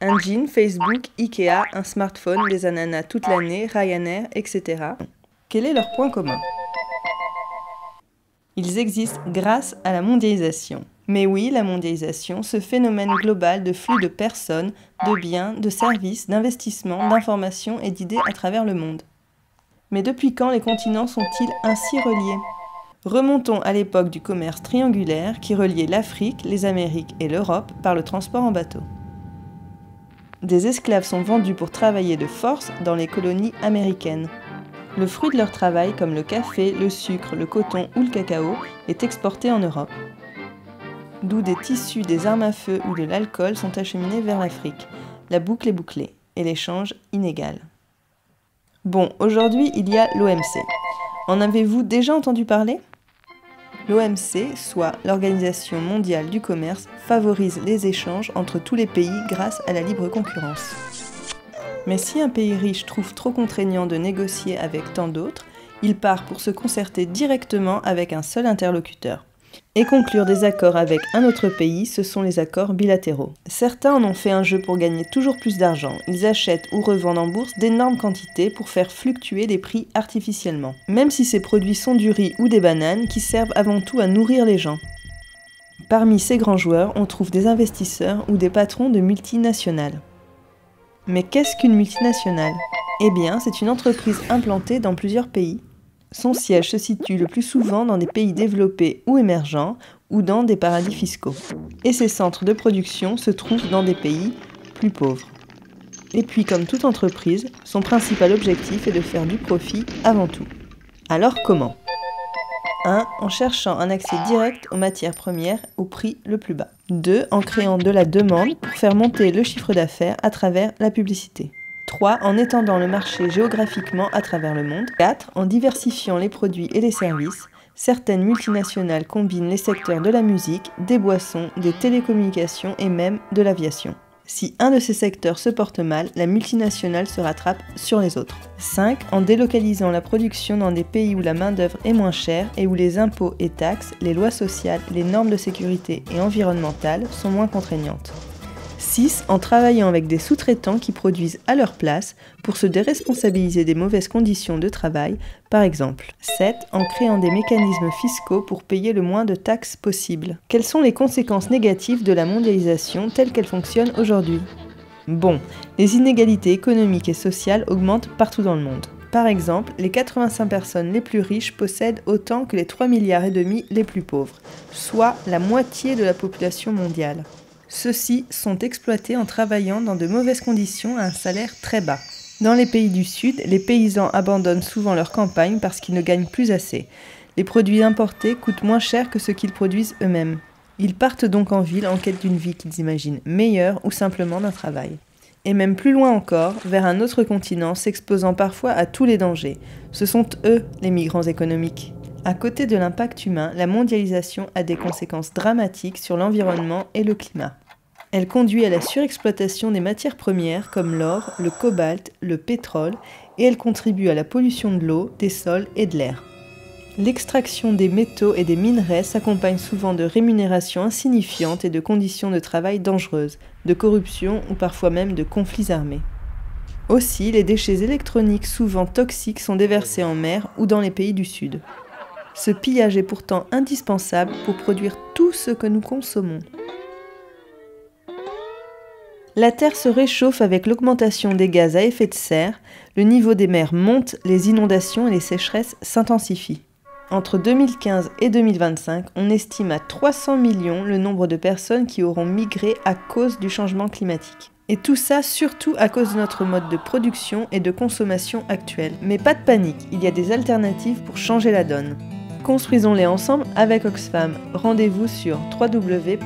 Un jean, Facebook, Ikea, un smartphone, des ananas toute l'année, Ryanair, etc. Quel est leur point commun? Ils existent grâce à la mondialisation. Mais oui, la mondialisation, ce phénomène global de flux de personnes, de biens, de services, d'investissements, d'informations et d'idées à travers le monde. Mais depuis quand les continents sont-ils ainsi reliés? Remontons à l'époque du commerce triangulaire qui reliait l'Afrique, les Amériques et l'Europe par le transport en bateau. Des esclaves sont vendus pour travailler de force dans les colonies américaines. Le fruit de leur travail, comme le café, le sucre, le coton ou le cacao, est exporté en Europe. D'où des tissus, des armes à feu ou de l'alcool sont acheminés vers l'Afrique. La boucle est bouclée et l'échange inégal. Bon, aujourd'hui, il y a l'OMC. En avez-vous déjà entendu parler? L'OMC, soit l'Organisation mondiale du commerce, favorise les échanges entre tous les pays grâce à la libre concurrence. Mais si un pays riche trouve trop contraignant de négocier avec tant d'autres, il part pour se concerter directement avec un seul interlocuteur. Et conclure des accords avec un autre pays, ce sont les accords bilatéraux. Certains en ont fait un jeu pour gagner toujours plus d'argent. Ils achètent ou revendent en bourse d'énormes quantités pour faire fluctuer les prix artificiellement. Même si ces produits sont du riz ou des bananes qui servent avant tout à nourrir les gens. Parmi ces grands joueurs, on trouve des investisseurs ou des patrons de multinationales. Mais qu'est-ce qu'une multinationale? Eh bien, c'est une entreprise implantée dans plusieurs pays. Son siège se situe le plus souvent dans des pays développés ou émergents ou dans des paradis fiscaux. Et ses centres de production se trouvent dans des pays plus pauvres. Et puis, comme toute entreprise, son principal objectif est de faire du profit avant tout. Alors comment? 1. En cherchant un accès direct aux matières premières au prix le plus bas. 2. En créant de la demande pour faire monter le chiffre d'affaires à travers la publicité. 3. En étendant le marché géographiquement à travers le monde. 4. En diversifiant les produits et les services. Certaines multinationales combinent les secteurs de la musique, des boissons, des télécommunications et même de l'aviation. Si un de ces secteurs se porte mal, la multinationale se rattrape sur les autres. 5. En délocalisant la production dans des pays où la main-d'œuvre est moins chère et où les impôts et taxes, les lois sociales, les normes de sécurité et environnementales sont moins contraignantes. 6. En travaillant avec des sous-traitants qui produisent à leur place pour se déresponsabiliser des mauvaises conditions de travail, par exemple. 7. En créant des mécanismes fiscaux pour payer le moins de taxes possible. Quelles sont les conséquences négatives de la mondialisation telle qu'elle fonctionne aujourd'hui? Bon, les inégalités économiques et sociales augmentent partout dans le monde. Par exemple, les 85 personnes les plus riches possèdent autant que les 3,5 milliards les plus pauvres, soit la moitié de la population mondiale. Ceux-ci sont exploités en travaillant dans de mauvaises conditions à un salaire très bas. Dans les pays du Sud, les paysans abandonnent souvent leurs campagnes parce qu'ils ne gagnent plus assez. Les produits importés coûtent moins cher que ceux qu'ils produisent eux-mêmes. Ils partent donc en ville en quête d'une vie qu'ils imaginent meilleure ou simplement d'un travail. Et même plus loin encore, vers un autre continent s'exposant parfois à tous les dangers. Ce sont eux les migrants économiques. À côté de l'impact humain, la mondialisation a des conséquences dramatiques sur l'environnement et le climat. Elle conduit à la surexploitation des matières premières comme l'or, le cobalt, le pétrole, et elle contribue à la pollution de l'eau, des sols et de l'air. L'extraction des métaux et des minerais s'accompagne souvent de rémunérations insignifiantes et de conditions de travail dangereuses, de corruption ou parfois même de conflits armés. Aussi, les déchets électroniques souvent toxiques sont déversés en mer ou dans les pays du Sud. Ce pillage est pourtant indispensable pour produire tout ce que nous consommons. La Terre se réchauffe avec l'augmentation des gaz à effet de serre, le niveau des mers monte, les inondations et les sécheresses s'intensifient. Entre 2015 et 2025, on estime à 300 millions le nombre de personnes qui auront migré à cause du changement climatique. Et tout ça surtout à cause de notre mode de production et de consommation actuel. Mais pas de panique, il y a des alternatives pour changer la donne. Construisons-les ensemble avec Oxfam. Rendez-vous sur www.oxfam.be.